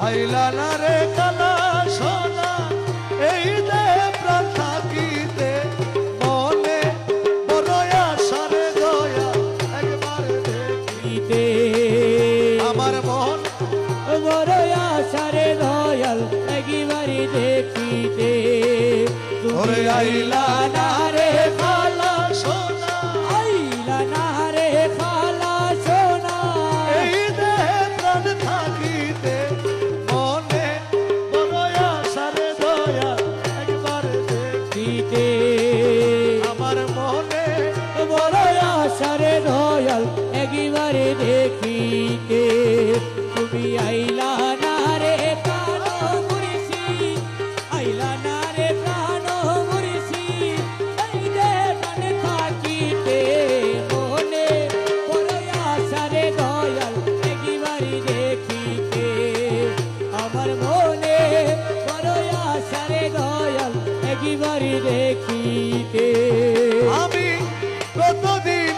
আইলা না রে কালা সোনা এই দে প্রাণ থাকিতে মনে বড় আশারে দয়া একবার দেখিতে আমার মন বড় আশারে দয়াল একবারে দেখিতে ওরে আইলা না রে কালা সোনা আইলা না রে খালা সোনা এই দে প্রাণ থাকিতে মনে বড় আশারে দয়া একবার দেখিতে আমার মনে বড় আশারে দয়াল একবারে দেখিতে তুমি আইলা না রে প্রাণ মুর্শি আইলা না রে প্রাণ মুর্শি এই দে প্রাণ থাকিতে মনে বড় আশারে দয়াল একবারে দেখিতে আমার মনে বড় আশারে দয়াল একবারে দেখিতে আমি কতদিন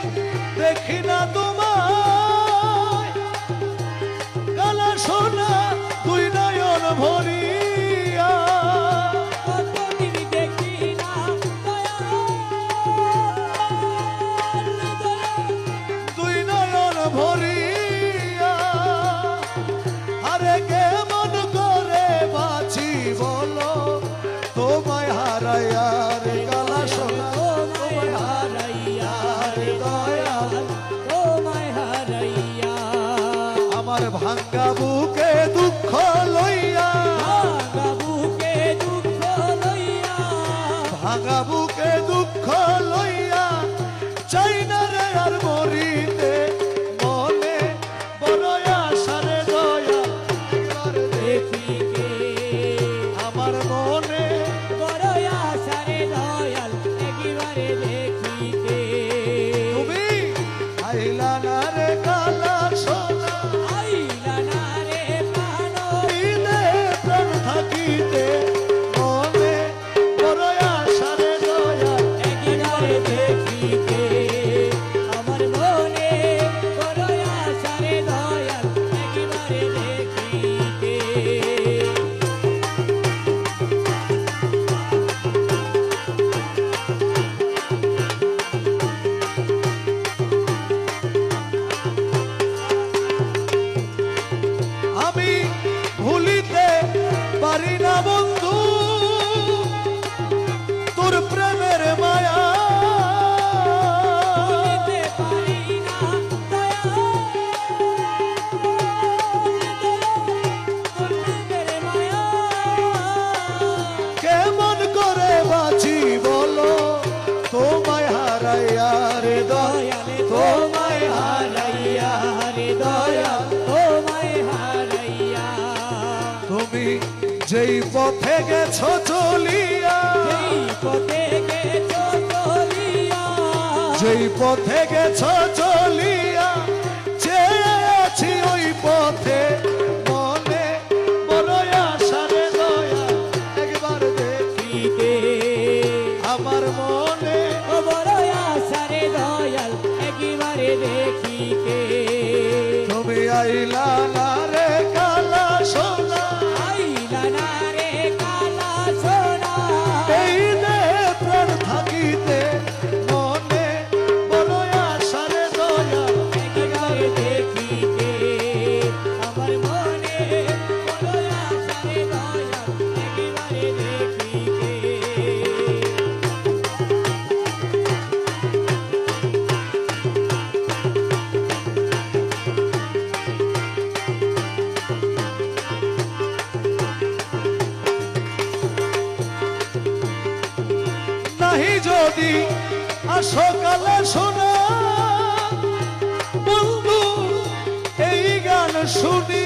দেখি না তোমায় কালা সোনা দুই নয়ন ভরিয়া কতদিন দেখি না দুই নয়ন ভরিয়া আরে কেমন করে বাঁচি বলো তোমায় হারাইয়া রে কালা সোনা তোমায় হারাইয়া রে দয়াল তোমায় হারাইয়া আমার ভাঙ্গা বুকে দুঃখ লইয়া ভাঙা বুকে দুঃখ লইয়া ভাঙা বুকে দুঃখ লইয়া চাই না রে আর মরিতে মনে বড় আশারে দয়া একবার দেখিতে আমার মনে বড় আশারে দয়াল একবারে দেখিতে তুমি আইলা না রে কালা সোনা আইলা না রে প্রাণ দিলে প্রাণ থাকিতে মনে বড় আশারে দয়া একবারে দেখিতে আমার মনে বড় আশারে দয়াল একবারে দেখিতে আমি ভুলিতে পারি না বন্ধু তোর প্রেমের মায়া ভুলিতে পারি না দয়াল মায়া কেমন করে বাঁচি বলো তোমায় হারাইয়া রে দয়ালে তোমায় তোমায় হারাইয়া রে দয়াল তোমায় হারাইয়া তুমি যেই পথে গেছো চলিয়া যেই পথে গেছো চলিয়া যেই পথে গেছো চলিয়া চেয়ে আছি ওই পথে মনে বড় আশারে দয়া একবার দেখিতে আমার মনে বড় আশারে দয়াল একবারে দেখিতে তুমি আইলা না রে কালা সোনা আইলা না রে কালা সোনা এই দে প্রাণ থাকিতে মনে বড় আশারে দয়া একবারে দেখিতে আমার মনে বড় আশারে দয়াল একবারে দেখিতে নাহি যদি আসো কালা সোনা বন্ধু এই গান শুনি